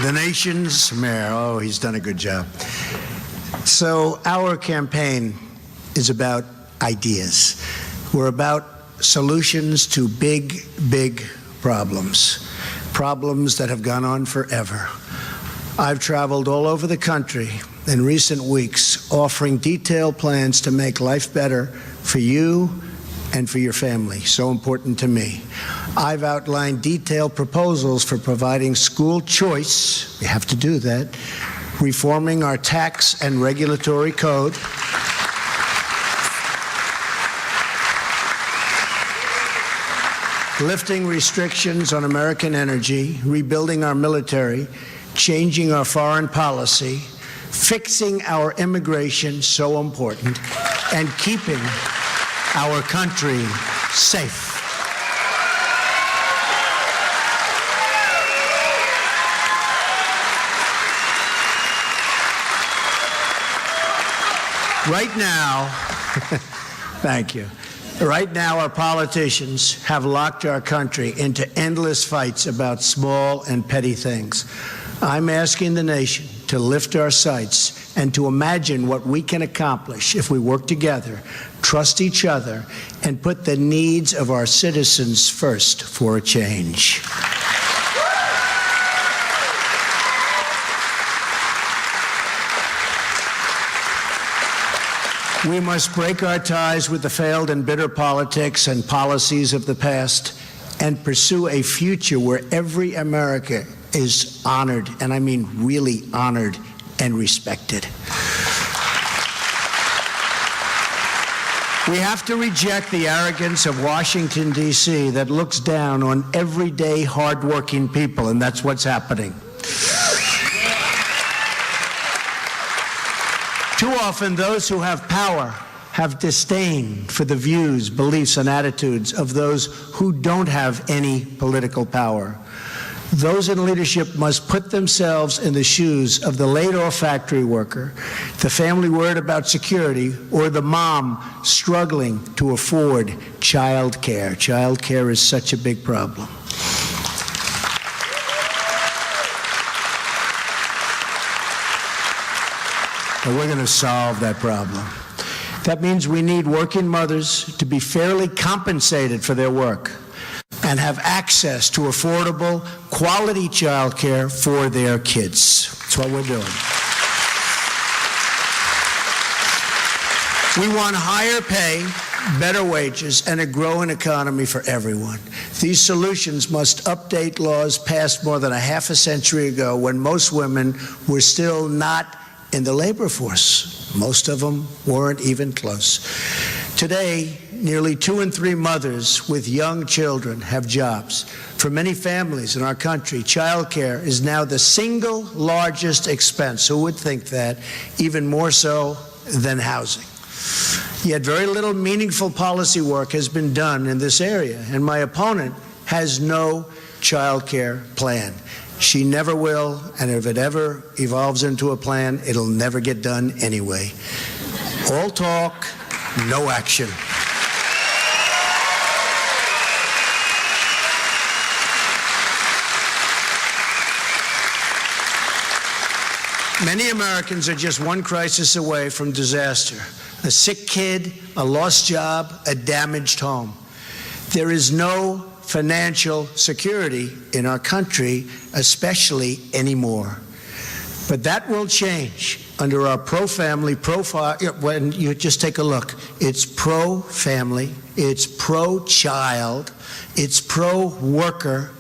the nation's mayor. Oh, he's done a good job. So our campaign is about ideas. We're about solutions to big, big problems, problems that have gone on forever. I've traveled all over the country in recent weeks offering detailed plans to make life better for you and for your family, so important to me. I've outlined detailed proposals for providing school choice, we have to do that, reforming our tax and regulatory code, lifting restrictions on American energy, rebuilding our military, changing our foreign policy, fixing our immigration, so important, and keeping our country safe. Right now, thank you. Right now, our politicians have locked our country into endless fights about small and petty things. I'm asking the nation to lift our sights and to imagine what we can accomplish if we work together, trust each other, and put the needs of our citizens first for a change. We must break our ties with the failed and bitter politics and policies of the past and pursue a future where every American is honored, and I mean really honored and respected. We have to reject the arrogance of Washington, D.C. that looks down on everyday, hardworking people, and that's what's happening. Too often, those who have power have disdain for the views, beliefs, and attitudes of those who don't have any political power. Those in leadership must put themselves in the shoes of the laid-off factory worker, the family worried about security, or the mom struggling to afford child care. Child care is such a big problem. And we're going to solve that problem. That means we need working mothers to be fairly compensated for their work and have access to affordable, quality child care for their kids. That's what we're doing. We want higher pay, better wages, and a growing economy for everyone. These solutions must update laws passed more than a half a century ago when most women were still not in the labor force. Most of them weren't even close. Today, nearly 2 in 3 mothers with young children have jobs. For many families in our country, child care is now the single largest expense. Who would think that? Even more so than housing. Yet very little meaningful policy work has been done in this area, and my opponent has no child care plan. She never will, and if it ever evolves into a plan, it'll never get done anyway. All talk, no action. Many Americans are just one crisis away from disaster. A sick kid, a lost job, a damaged home. There is no financial security in our country, especially anymore. But that will change under our pro-family profile. When you just take a look, it's pro-family, it's pro-child, it's pro-worker.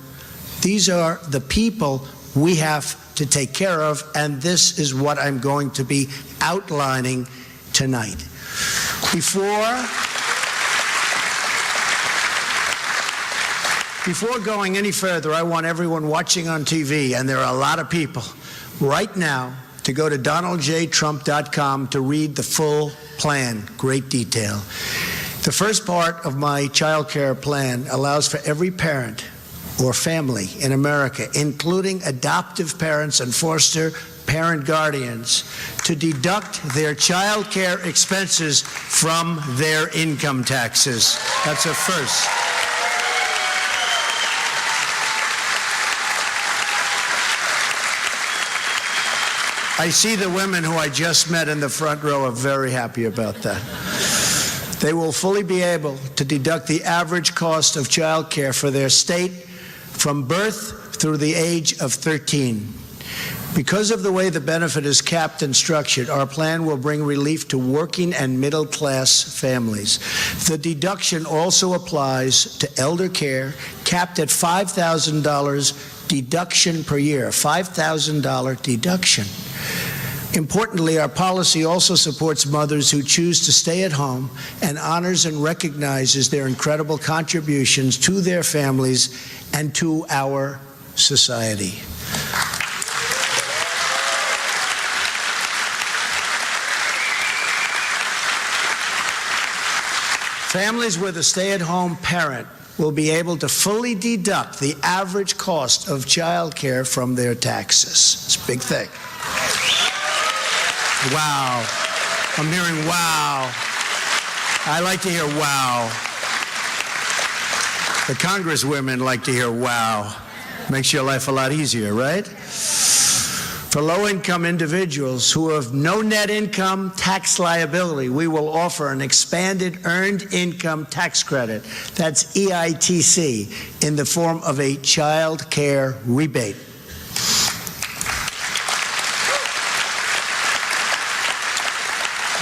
These are the people we have to take care of, and this is what I'm going to be outlining tonight. Before going any further, I want everyone watching on TV, and there are a lot of people, right now to go to donaldjtrump.com to read the full plan, great detail. The first part of my child care plan allows for every parent or family in America, including adoptive parents and foster parent guardians, to deduct their child care expenses from their income taxes. That's a first. I see the women who I just met in the front row are very happy about that. They will fully be able to deduct the average cost of child care for their state from birth through the age of 13. Because of the way the benefit is capped and structured, our plan will bring relief to working and middle-class families. The deduction also applies to elder care, capped at $5,000 deduction per year, $5,000 deduction. Importantly, our policy also supports mothers who choose to stay at home and honors and recognizes their incredible contributions to their families and to our society. Families with a stay-at-home parent will be able to fully deduct the average cost of child care from their taxes. It's a big thing. Wow. I'm hearing wow. I like to hear wow. The congresswomen like to hear wow. Makes your life a lot easier, right? For low-income individuals who have no net income tax liability, we will offer an expanded Earned Income Tax Credit, that's EITC, in the form of a child care rebate.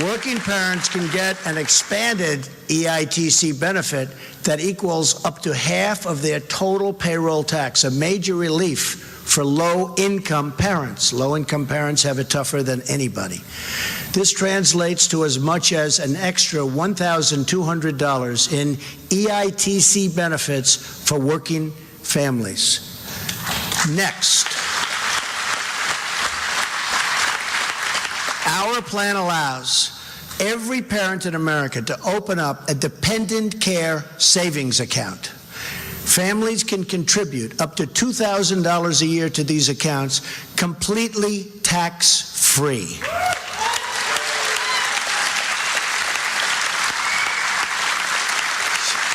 Working parents can get an expanded EITC benefit that equals up to half of their total payroll tax, a major relief for low-income parents. Low-income parents have it tougher than anybody. This translates to as much as an extra $1,200 in EITC benefits for working families. Next, our plan allows every parent in America to open up a dependent care savings account. Families can contribute up to $2,000 a year to these accounts, completely tax-free.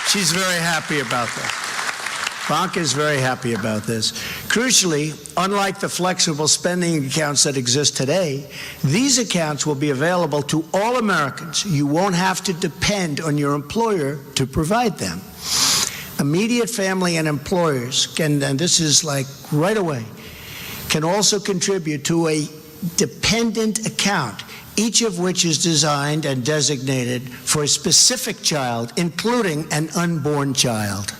She's very happy about that. Bank is very happy about this. Crucially, unlike the flexible spending accounts that exist today, these accounts will be available to all Americans. You won't have to depend on your employer to provide them. Immediate family and employers can, and this is like right away, can also contribute to a dependent account, each of which is designed and designated for a specific child, including an unborn child.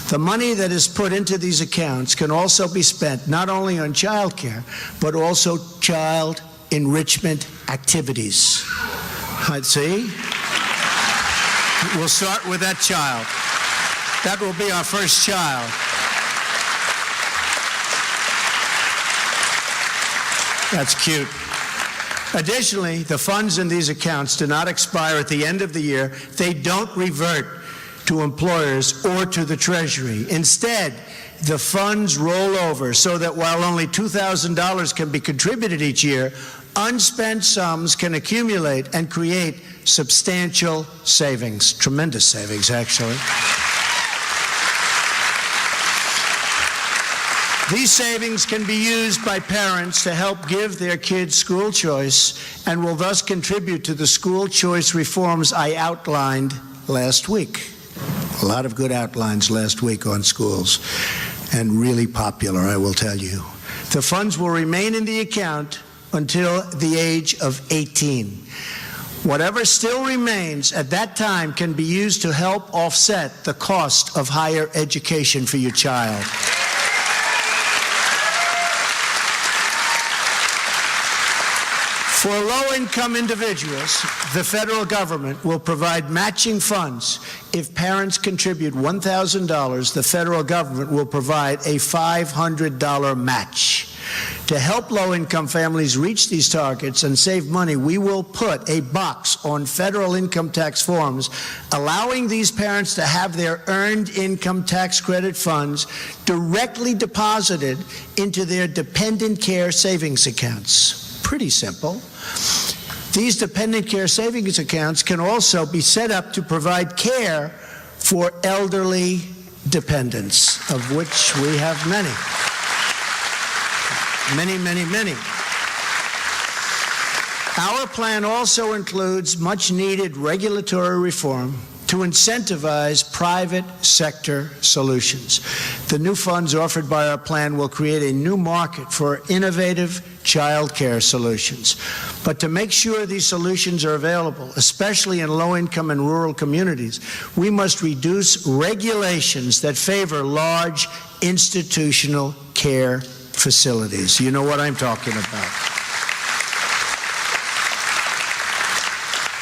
The money that is put into these accounts can also be spent not only on child care, but also child enrichment activities. See? We'll start with that child. That will be our first child. That's cute. Additionally, the funds in these accounts do not expire at the end of the year. They don't revert to employers or to the Treasury. Instead, the funds roll over so that while only $2,000 can be contributed each year, unspent sums can accumulate and create substantial savings, tremendous savings, actually. These savings can be used by parents to help give their kids school choice and will thus contribute to the school choice reforms I outlined last week. A lot of good outlines last week on schools, and really popular, I will tell you. The funds will remain in the account until the age of 18. Whatever still remains at that time can be used to help offset the cost of higher education for your child. For low-income individuals, the federal government will provide matching funds. If parents contribute $1,000, the federal government will provide a $500 match. To help low-income families reach these targets and save money, we will put a box on federal income tax forms, allowing these parents to have their earned income tax credit funds directly deposited into their dependent care savings accounts. Pretty simple. These dependent care savings accounts can also be set up to provide care for elderly dependents, of which we have many. Many, many, many. Our plan also includes much-needed regulatory reform to incentivize private sector solutions. The new funds offered by our plan will create a new market for innovative child care solutions. But to make sure these solutions are available, especially in low-income and rural communities, we must reduce regulations that favor large institutional care facilities. You know what I'm talking about.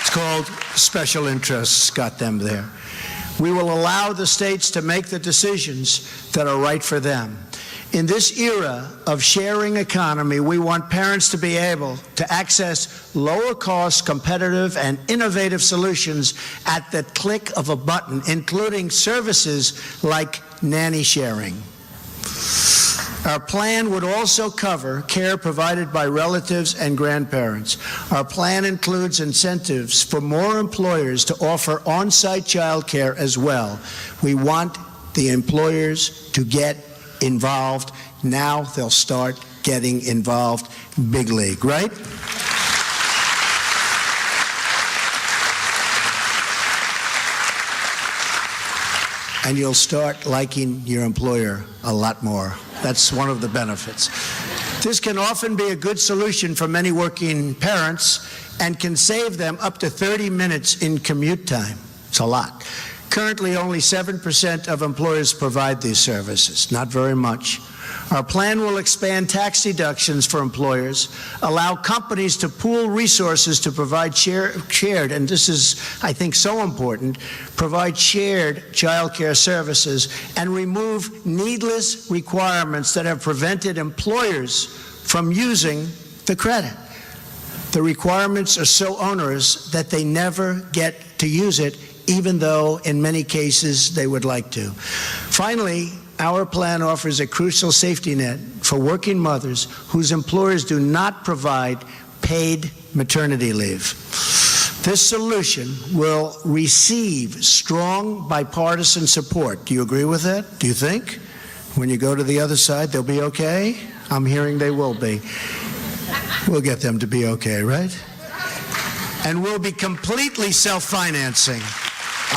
It's called special interests, got them there. We will allow the states to make the decisions that are right for them. In this era of sharing economy, we want parents to be able to access lower-cost, competitive, and innovative solutions at the click of a button, including services like nanny sharing. Our plan would also cover care provided by relatives and grandparents. Our plan includes incentives for more employers to offer on-site child care as well. We want the employers to get involved. Now they'll start getting involved big league, right? And you'll start liking your employer a lot more. That's one of the benefits. This can often be a good solution for many working parents and can save them up to 30 minutes in commute time. It's a lot. Currently, only 7% of employers provide these services, not very much. Our plan will expand tax deductions for employers, allow companies to pool resources to provide shared, and this is, I think, so important, provide shared child care services, and remove needless requirements that have prevented employers from using the credit. The requirements are so onerous that they never get to use it, even though in many cases they would like to. Finally, our plan offers a crucial safety net for working mothers whose employers do not provide paid maternity leave. This solution will receive strong bipartisan support. Do you agree with that? Do you think? When you go to the other side, they'll be okay? I'm hearing they will be. We'll get them to be okay, right? And we'll be completely self-financing.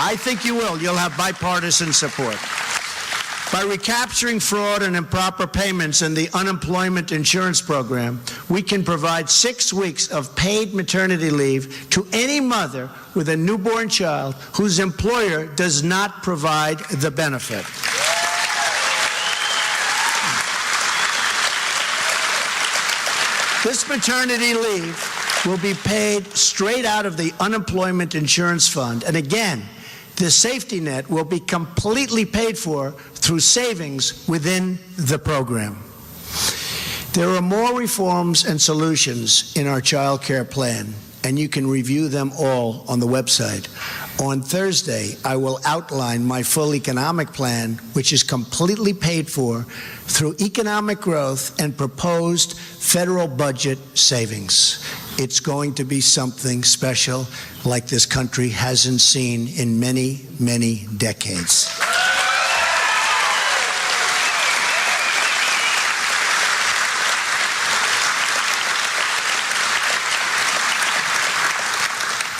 I think you will. You'll have bipartisan support. By recapturing fraud and improper payments in the unemployment insurance program, we can provide 6 weeks of paid maternity leave to any mother with a newborn child whose employer does not provide the benefit. This maternity leave will be paid straight out of the unemployment insurance fund. And again, the safety net will be completely paid for through savings within the program. There are more reforms and solutions in our child care plan, and you can review them all on the website. On Thursday, I will outline my full economic plan, which is completely paid for through economic growth and proposed federal budget savings. It's going to be something special like this country hasn't seen in many, many decades.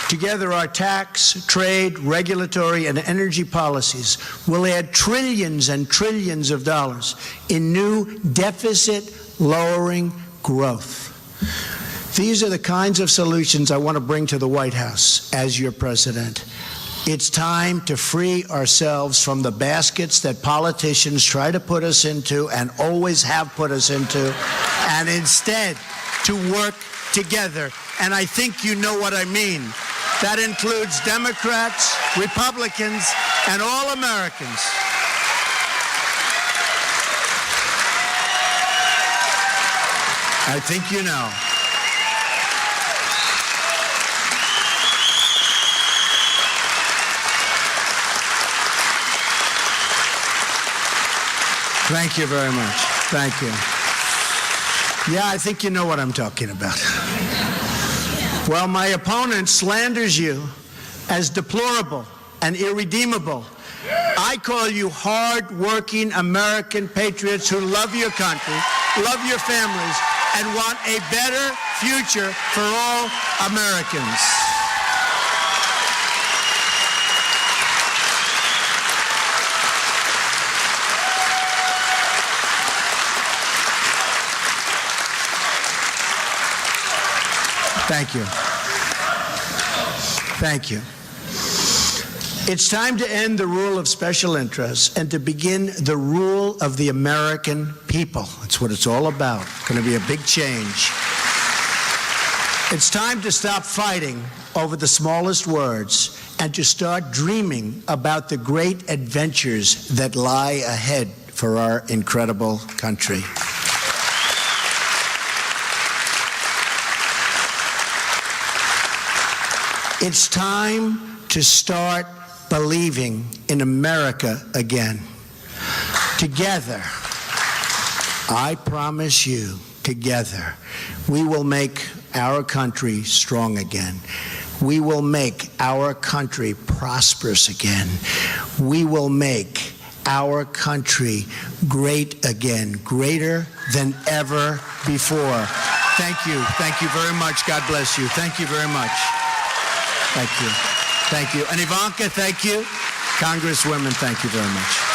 Together, our tax, trade, regulatory, and energy policies will add trillions and trillions of dollars in new deficit-lowering growth. These are the kinds of solutions I want to bring to the White House as your president. It's time to free ourselves from the baskets that politicians try to put us into and always have put us into, and instead to work together. And I think you know what I mean. That includes Democrats, Republicans, and all Americans. I think you know. Thank you very much. Thank you. Yeah, I think you know what I'm talking about. Well, my opponent slanders you as deplorable and irredeemable. I call you hard-working American patriots who love your country. love your families, and want a better future for all Americans. Thank you. Thank you. It's time to end the rule of special interests and to begin the rule of the American people. That's what it's all about. It's going to be a big change. It's time to stop fighting over the smallest words and to start dreaming about the great adventures that lie ahead for our incredible country. It's time to start believing in America again. Together, I promise you, together, we will make our country strong again. We will make our country prosperous again. We will make our country great again, greater than ever before. Thank you. Thank you very much. God bless you. Thank you very much. Thank you. Thank you. And Ivanka, thank you. Congresswomen, thank you very much.